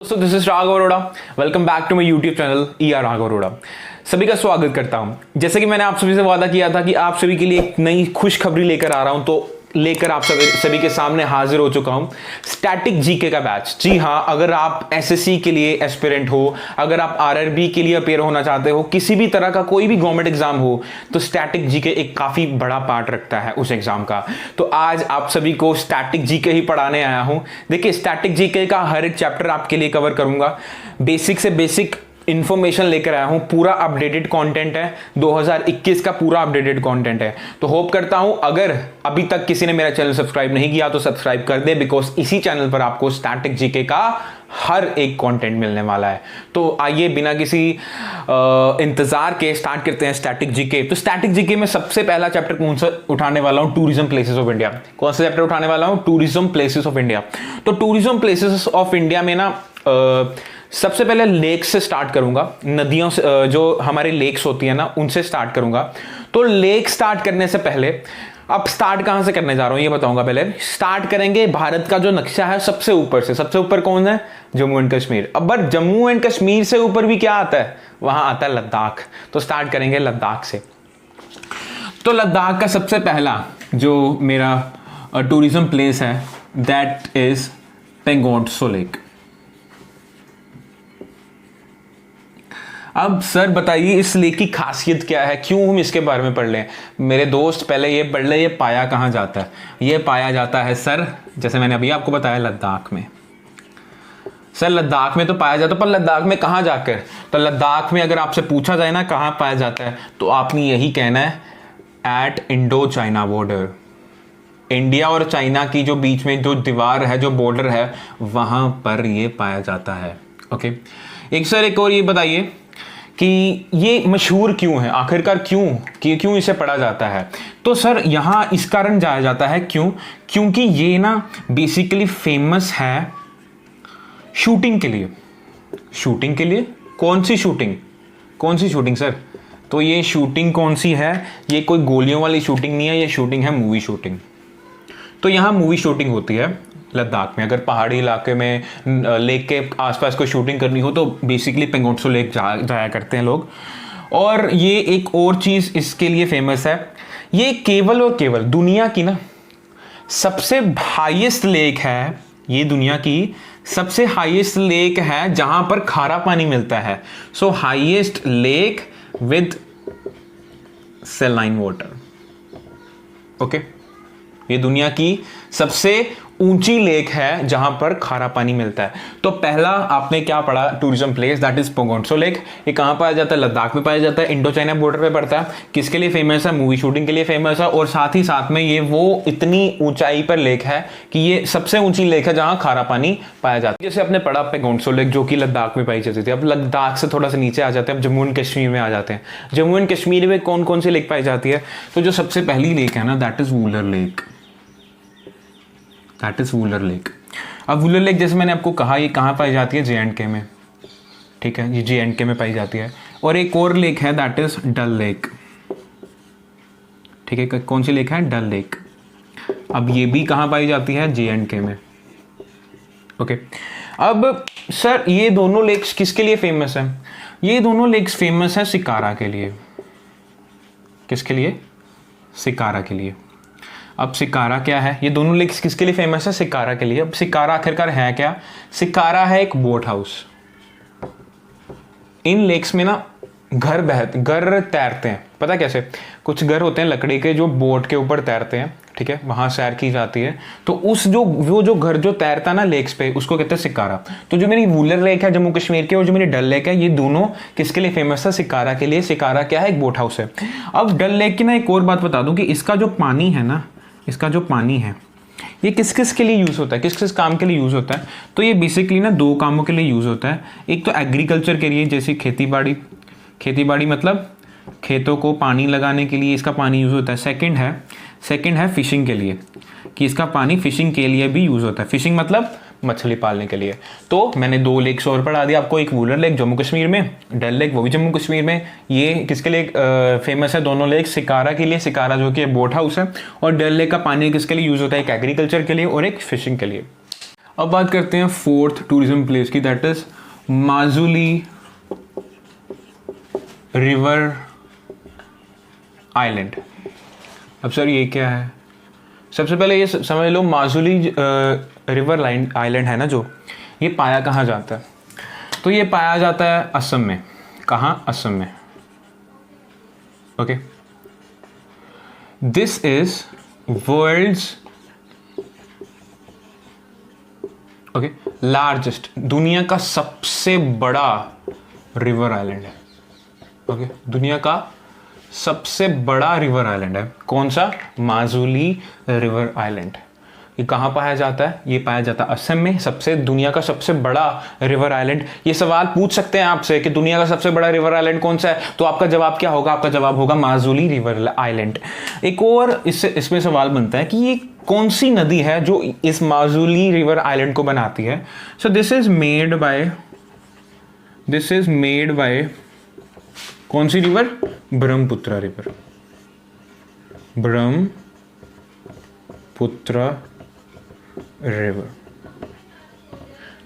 दोस्तों this is Raghav Arora. Welcome back to my YouTube channel Raghav Arora. सभी का स्वागत करता हूं। जैसे कि मैंने आप सभी से वादा किया था कि आप सभी के लिए एक नई खुशखबरी लेकर आ रहा हूं, तो लेकर आप सभी के सामने हाजिर हो चुका हूं स्टैटिक जीके का बैच। जी हां, अगर आप एसएससी के लिए एस्पिरेंट हो, अगर आप आरआरबी के लिए अपेयर होना चाहते हो, किसी भी तरह का कोई भी गवर्नमेंट एग्जाम हो, तो स्टैटिक जीके एक काफी बड़ा पार्ट रखता है उस एग्जाम का। तो आज आप सभी को स्टैटिक जीके ही पढ़ाने आया हूं। देखिए, स्टैटिक जीके का हर एक चैप्टर आपके लिए कवर करूंगा। बेसिक से बेसिक इंफॉर्मेशन लेकर आया हूं, पूरा अपडेटेड कंटेंट है, 2021 का पूरा अपडेटेड कंटेंट है। तो होप करता हूं अगर अभी तक किसी ने मेरा चैनल सब्सक्राइब नहीं किया तो सब्सक्राइब कर दे, बिकॉज इसी चैनल पर आपको स्टैटिक जीके का हर एक कंटेंट मिलने वाला है। तो आइए बिना किसी इंतजार के स्टार्ट करते हैं स्टैटिक जीके। तो स्टैटिक जीके में सबसे पहला चैप्टर कौन सा उठाने वाला हूं? Tourism places of India. कौन सा चैप्टर उठाने वाला हूं? Tourism places of India. तो टूरिज्म प्लेसेस ऑफ इंडिया में ना सबसे पहले लेक से स्टार्ट करूंगा, नदियों से, जो हमारे लेक्स होती है ना, उनसे स्टार्ट करूंगा। तो लेक स्टार्ट करने से पहले अब स्टार्ट कहां से करने जा रहा हूं ये बताऊंगा। पहले स्टार्ट करेंगे भारत का जो नक्शा है सबसे ऊपर से। सबसे ऊपर कौन है? जम्मू एंड कश्मीर। अब बट जम्मू एंड कश्मीर से ऊपर भी क्या आता है? वहां आता है लद्दाख। तो स्टार्ट करेंगे लद्दाख से। तो लद्दाख का सबसे पहला जो मेरा टूरिज्म प्लेस है that is Pangong Tso lake. अब सर बताइए इस लेक की खासियत क्या है, क्यों हम इसके बारे में पढ़ लें? मेरे दोस्त पहले ये पढ़ ले, ये पाया कहाँ जाता है? ये पाया जाता है सर, जैसे मैंने अभी आपको बताया, लद्दाख में। सर लद्दाख में तो पाया जाता है, पर लद्दाख में कहाँ जाकर? तो लद्दाख में अगर आपसे पूछा जाए ना कहाँ पाया जाता है, तो आपने यही कहना है at Indo China border. India और चाइना की जो बीच में जो दीवार है, जो बॉर्डर है, वहां पर ये पाया जाता है। ओके, एक और ये बताइए कि ये मशहूर क्यों है, आखिरकार क्यों इसे पढ़ा जाता है? तो सर यहाँ इस कारण जाया जाता है, क्योंकि ये ना बेसिकली फेमस है शूटिंग के लिए। शूटिंग के लिए? कौन सी शूटिंग सर? तो ये शूटिंग कौन सी है? ये कोई गोलियों वाली शूटिंग नहीं है, ये शूटिंग है मूवी शूटिंग। तो यहाँ मूवी शूटिंग होती है लद्दाख में। अगर पहाड़ी इलाके में लेक के आसपास कोई शूटिंग करनी हो तो बेसिकली पेंगोंग त्सो लेक जाया करते हैं लोग। और ये एक और चीज़ इसके लिए फेमस है, ये केवल और केवल दुनिया की ना सबसे हाईएस्ट लेक है। ये दुनिया की सबसे हाईएस्ट लेक है जहां पर खारा पानी मिलता है। सो highest lake with saline water. Okay, ये दुनिया की सबसे ऊंची लेक है जहां पर खारा पानी मिलता है। तो पहला आपने क्या पढ़ा? Tourism place that is Pangong Tso lake. ये कहां पाया जाता है? लद्दाख में पाया जाता है, इंडो चाइना बॉर्डर पे पड़ता है। किसके लिए फेमस है? मूवी शूटिंग के लिए फेमस है। और साथ ही साथ में ये वो इतनी ऊंचाई पर लेक है कि ये सबसे ऊंची लेक है जहां खारा पानी पाया जाता है। जैसे आपने पढ़ा पेंगोंग त्सो लेक जो कि लद्दाख में पाई जाती थी। अब लद्दाख से थोड़ा सा नीचे आ जाते हैं, अब जम्मू एंड कश्मीर में आ जाते हैं। जम्मू एंड कश्मीर में कौन कौन सी लेक पाई जाती है? तो जो सबसे पहली लेक है ना that is Wular lake. That is Wular lake. अब वुलर लेक जैसे मैंने आपको कहा, ये कहाँ पाई जाती है? JNK में। ठीक है, ये JNK में पाई जाती है। और एक और लेक है दैट इज डल लेक। ठीक है, कौन सी लेक है? डल लेक। अब ये भी कहाँ पाई जाती है? JNK में। ओके, अब सर ये दोनों लेक्स किसके लिए फेमस है? ये दोनों लेक्स फेमस है शिकारा के लिए। किसके लिए? शिकारा के लिए। अब शिकारा क्या है? ये दोनों लेक्स किसके लिए फेमस है? शिकारा के लिए। अब शिकारा आखिरकार है क्या? शिकारा है एक बोट हाउस। इन लेक्स में ना घर तैरते हैं। पता कैसे? कुछ घर होते हैं लकड़ी के जो बोट के ऊपर तैरते हैं। ठीक है, वहां सैर की जाती है। तो वो जो घर जो तैरता ना लेक्स पे, उसको कहते हैं शिकारा। तो जो मेरी वुलर लेक है जम्मू कश्मीर के और जो मेरी डल लेक है, ये दोनों किसके लिए फेमस है? शिकारा के लिए। शिकारा क्या है? एक बोट हाउस है। अब डल लेक की ना एक और बात बता दूं कि इसका जो पानी है ना, ये किस किस के लिए यूज़ होता है, किस किस काम के लिए यूज़ होता है? तो ये बेसिकली ना दो कामों के लिए यूज़ होता है। एक तो एग्रीकल्चर के लिए, जैसे खेती बाड़ी मतलब खेतों को पानी लगाने के लिए इसका पानी यूज़ होता है। सेकंड है फिशिंग के लिए, कि इसका पानी फिशिंग के लिए भी यूज़ होता है। फिशिंग मतलब मछली पालने के लिए। तो मैंने दो लेक्स और पढ़ा दिया आपको, एक वुलर लेक जम्मू कश्मीर में, डल लेक वो भी जम्मू कश्मीर में। ये किसके लिए फेमस है दोनों लेक? शिकारा के लिए। शिकारा जो कि बोट हाउस है। और डल लेक का पानी किसके लिए यूज़ होता है? एक एग्रीकल्चर के लिए और एक फिशिंग के लिए। अब बात करते हैं फोर्थ टूरिज्म प्लेस की, that is Majuli river island. अब सर ये क्या है? सबसे पहले ये समझ लो, माजुली रिवर आइलैंड है ना जो, ये पाया कहाँ जाता है? तो ये पाया जाता है असम में। कहाँ? असम में। Okay, this is world's largest, दुनिया का सबसे बड़ा रिवर आइलैंड है। ओके, दुनिया का सबसे बड़ा रिवर आइलैंड है। कौन सा? Majuli river island. ये कहाँ पाया जाता है? ये पाया जाता है असम में। सबसे दुनिया का सबसे बड़ा रिवर आइलैंड। ये सवाल पूछ सकते हैं आपसे कि दुनिया का सबसे बड़ा रिवर आइलैंड कौन सा है, तो आपका जवाब क्या होगा? आपका जवाब होगा माजुली रिवर आइलैंड। एक और इसमें सवाल बनता है कि ये कौन सी नदी है जो इस माजुली रिवर आइलैंड को बनाती है? So this is made by कौन सी river? Brahmaputra river. Brahmaputra river.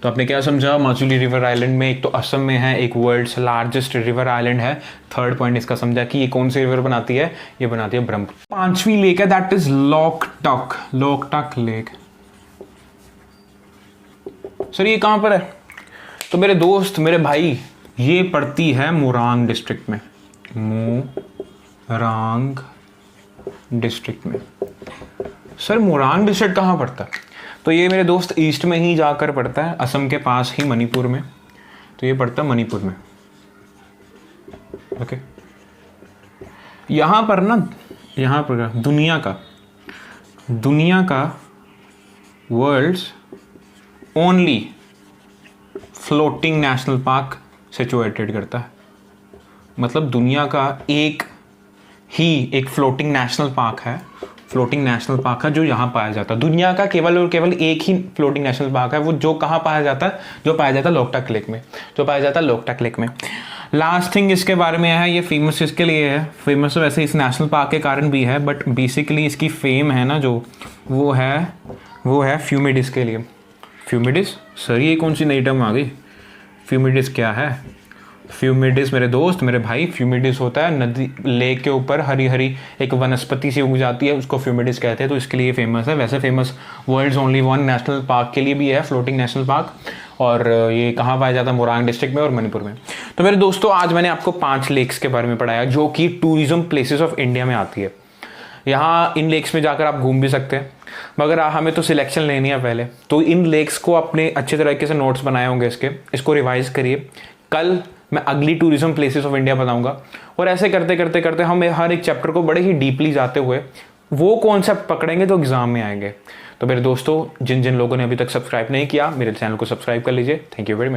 तो आपने क्या समझा? माजुली रिवर आइलैंड में एक तो असम में है, एक वर्ल्ड्स लार्जेस्ट रिवर आइलैंड है। थर्ड पॉइंट इसका समझा कि ये कौन सी रिवर बनाती है? ये बनाती है ब्रह्मपुत्र। पांचवी लेक है, that is Loktak lake. Sir ये कहां पर है? तो मेरे दोस्त, मेरे भाई, ये पड़ती है मोरांग डिस्ट्रिक्ट में। मोरांग डिस्ट्रिक्ट में। सर मोरांग डिस्ट्रिक्ट कहाँ पड़ता है? तो ये मेरे दोस्त ईस्ट में ही जाकर पड़ता है, असम के पास ही, मणिपुर में। तो ये पड़ता है मणिपुर में। ओके, यहाँ पर दुनिया का world's only floating national park situated करता है। मतलब दुनिया का एक फ्लोटिंग नेशनल पार्क है जो यहाँ पाया जाता है। दुनिया का केवल और केवल एक ही फ्लोटिंग नेशनल पार्क है, वो जो कहाँ पाया जाता है? जो पाया जाता है लोकटक लेक में। लास्ट थिंग इसके बारे में है, ये फेमस इसके लिए है, फेमस वैसे इस नेशनल पार्क के कारण भी है, बट बेसिकली इसकी फेम है ना जो, वो है फ्यूमिडिस के लिए। फ्यूमिडिस? सर ये कौन सी नई टर्म आ गई? फ्यूमिडिस क्या है? फ्यूमिडिस मेरे दोस्त, मेरे भाई, फ्यूमिडिस होता है नदी, लेक के ऊपर हरी हरी एक वनस्पति सी उग जाती है, उसको फ्यूमिडिस कहते हैं। तो इसके लिए फेमस है। वैसे famous world's only one national park के लिए भी है, फ्लोटिंग नेशनल पार्क। और ये कहाँ पाया जाता है? मोरांग डिस्ट्रिक्ट में और मणिपुर में। तो मेरे दोस्तों, आज मैंने आपको 5 लेक्स के बारे में पढ़ाया जो कि टूरिज्म प्लेसेस ऑफ इंडिया में आती है। यहाँ इन लेक्स में जाकर आप घूम भी सकते हैं, मगर हमें तो सिलेक्शन लेनी है पहले। तो इन लेक्स को अपने अच्छे तरीके से नोट्स बनाए होंगे इसको रिवाइज करिए। कल मैं अगली टूरिज्म प्लेसेस ऑफ इंडिया बताऊंगा, और ऐसे करते करते हम हर एक चैप्टर को बड़े ही डीपली जाते हुए वो कॉन्सेप्ट पकड़ेंगे तो एग्जाम में आएंगे। तो मेरे दोस्तों, जिन लोगों ने अभी तक सब्सक्राइब नहीं किया, मेरे चैनल को सब्सक्राइब कर लीजिए। Thank you very much.